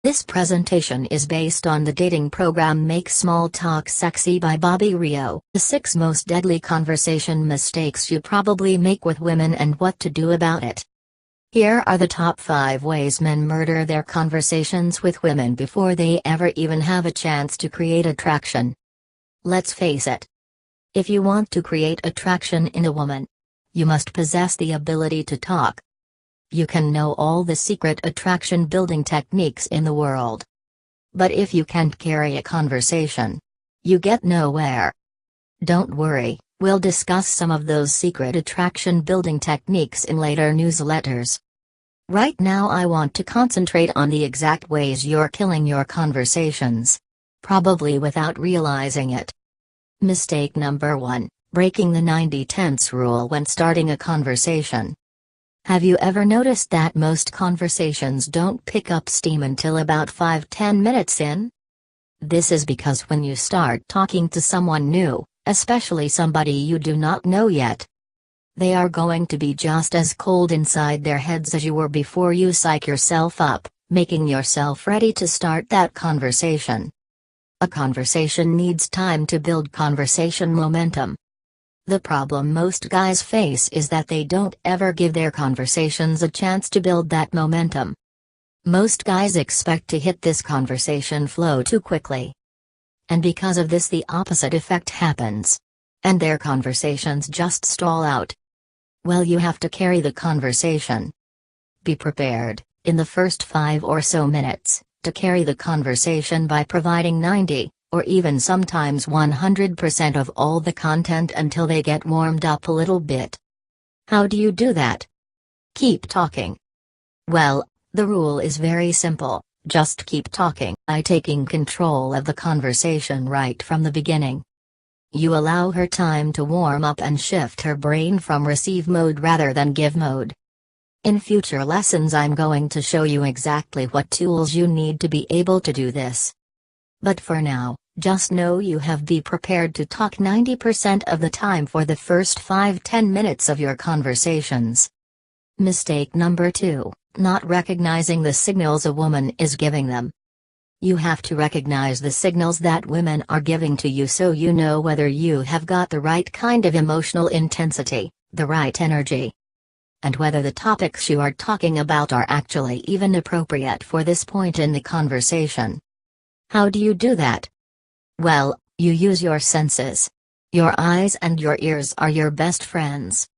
This presentation is based on the dating program Make Small Talk Sexy by Bobby Rio. The 6 most deadly conversation mistakes you probably make with women and what to do about it. Here are the top 5 ways men murder their conversations with women before they ever even have a chance to create attraction. Let's face it. If you want to create attraction in a woman, you must possess the ability to talk. You can know all the secret attraction building techniques in the world. But if you can't carry a conversation, you get nowhere. Don't worry, we'll discuss some of those secret attraction building techniques in later newsletters. Right now I want to concentrate on the exact ways you're killing your conversations. Probably without realizing it. Mistake number 1, breaking the 90-10 rule when starting a conversation. Have you ever noticed that most conversations don't pick up steam until about 5-10 minutes in? This is because when you start talking to someone new, especially somebody you do not know yet, they are going to be just as cold inside their heads as you were before you psych yourself up, making yourself ready to start that conversation. A conversation needs time to build conversation momentum. The problem most guys face is that they don't ever give their conversations a chance to build that momentum. Most guys expect to hit this conversation flow too quickly. And because of this, the opposite effect happens. And their conversations just stall out. Well, you have to carry the conversation. Be prepared, in the first 5 or so minutes, to carry the conversation by providing 90, or even sometimes 100% of all the content until they get warmed up a little bit. How do you do that? Keep talking. Well, the rule is very simple, just keep talking by taking control of the conversation right from the beginning. You allow her time to warm up and shift her brain from receive mode rather than give mode. In future lessons I'm going to show you exactly what tools you need to be able to do this. But for now, just know you have be prepared to talk 90% of the time for the first 5-10 minutes of your conversations. Mistake number 2, not recognizing the signals a woman is giving them. You have to recognize the signals that women are giving to you so you know whether you have got the right kind of emotional intensity, the right energy, and whether the topics you are talking about are actually even appropriate for this point in the conversation. How do you do that? Well, you use your senses. Your eyes and your ears are your best friends.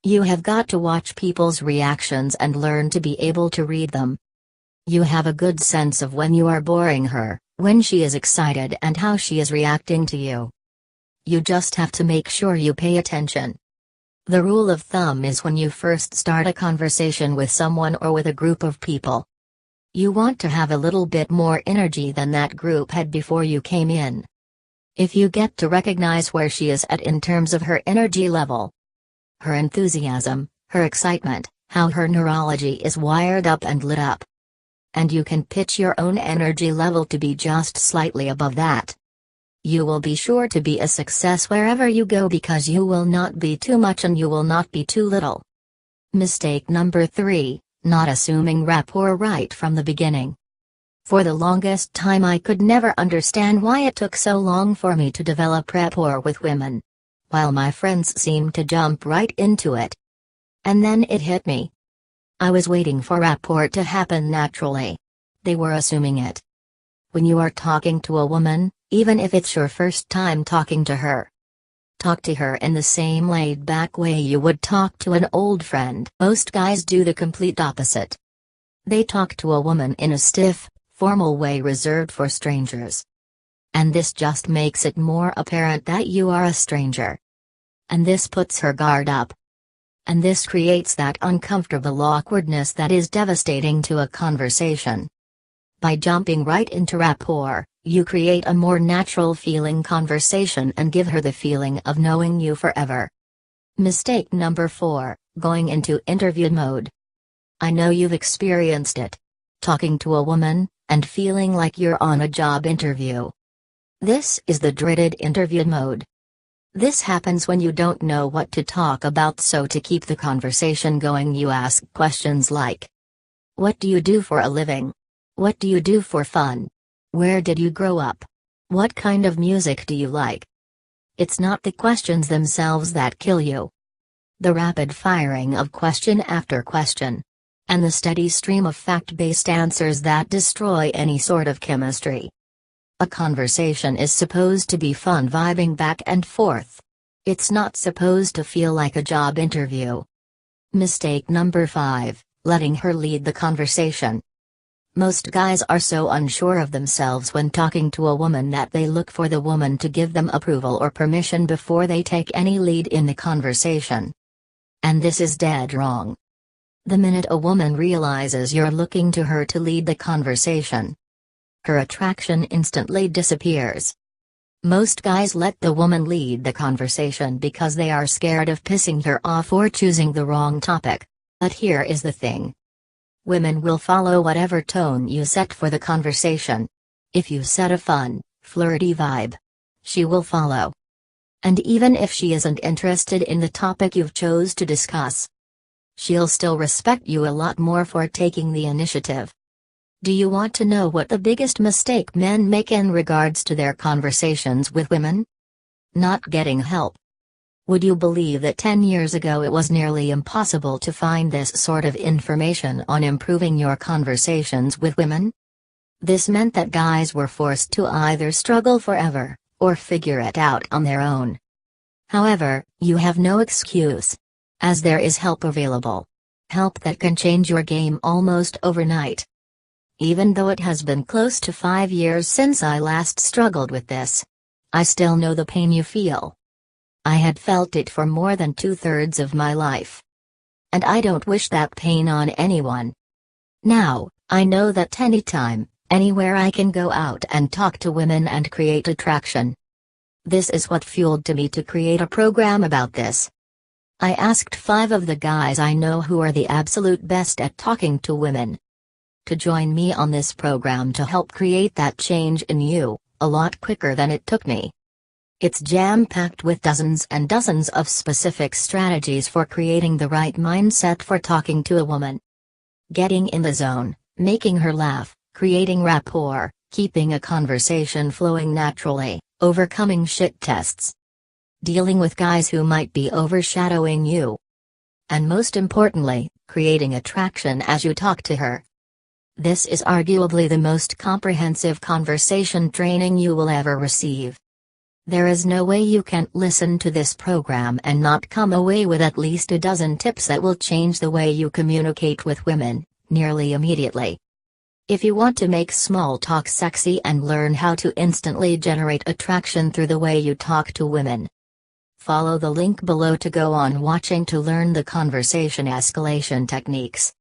You have got to watch people's reactions and learn to be able to read them. You have a good sense of when you are boring her, when she is excited, and how she is reacting to you. You just have to make sure you pay attention. The rule of thumb is when you first start a conversation with someone or with a group of people, you want to have a little bit more energy than that group had before you came in. If you get to recognize where she is at in terms of her energy level, her enthusiasm, her excitement, how her neurology is wired up and lit up, and you can pitch your own energy level to be just slightly above that, you will be sure to be a success wherever you go because you will not be too much and you will not be too little. Mistake number 3. Not assuming rapport right from the beginning. For the longest time I could never understand why it took so long for me to develop rapport with women, while my friends seemed to jump right into it. And then it hit me. I was waiting for rapport to happen naturally. They were assuming it. When you are talking to a woman, even if it's your first time talking to her, talk to her in the same laid-back way you would talk to an old friend. Most guys do the complete opposite. They talk to a woman in a stiff, formal way reserved for strangers. And this just makes it more apparent that you are a stranger. And this puts her guard up. And this creates that uncomfortable awkwardness that is devastating to a conversation. By jumping right into rapport, you create a more natural feeling conversation and give her the feeling of knowing you forever. Mistake number 4, going into interview mode. I know you've experienced it. Talking to a woman, and feeling like you're on a job interview. This is the dreaded interview mode. This happens when you don't know what to talk about, so to keep the conversation going you ask questions like, what do you do for a living? What do you do for fun? Where did you grow up? What kind of music do you like? It's not the questions themselves that kill you. The rapid firing of question after question. And the steady stream of fact-based answers that destroy any sort of chemistry. A conversation is supposed to be fun, vibing back and forth. It's not supposed to feel like a job interview. Mistake number 5, letting her lead the conversation. Most guys are so unsure of themselves when talking to a woman that they look for the woman to give them approval or permission before they take any lead in the conversation. And this is dead wrong. The minute a woman realizes you're looking to her to lead the conversation, her attraction instantly disappears. Most guys let the woman lead the conversation because they are scared of pissing her off or choosing the wrong topic. But here is the thing. Women will follow whatever tone you set for the conversation. If you set a fun, flirty vibe, she will follow. And even if she isn't interested in the topic you've chose to discuss, she'll still respect you a lot more for taking the initiative. Do you want to know what the biggest mistake men make in regards to their conversations with women? Not getting help. Would you believe that 10 years ago it was nearly impossible to find this sort of information on improving your conversations with women? This meant that guys were forced to either struggle forever, or figure it out on their own. However, you have no excuse, as there is help available. Help that can change your game almost overnight. Even though it has been close to 5 years since I last struggled with this, I still know the pain you feel. I had felt it for more than 2/3 of my life. And I don't wish that pain on anyone. Now, I know that anytime, anywhere I can go out and talk to women and create attraction. This is what fueled me to create a program about this. I asked 5 of the guys I know who are the absolute best at talking to women to join me on this program to help create that change in you, a lot quicker than it took me. It's jam-packed with dozens and dozens of specific strategies for creating the right mindset for talking to a woman. Getting in the zone, making her laugh, creating rapport, keeping a conversation flowing naturally, overcoming shit tests, dealing with guys who might be overshadowing you, and most importantly, creating attraction as you talk to her. This is arguably the most comprehensive conversation training you will ever receive. There is no way you can listen to this program and not come away with at least a dozen tips that will change the way you communicate with women, nearly immediately. If you want to make small talk sexy and learn how to instantly generate attraction through the way you talk to women, follow the link below to go on watching to learn the conversation escalation techniques,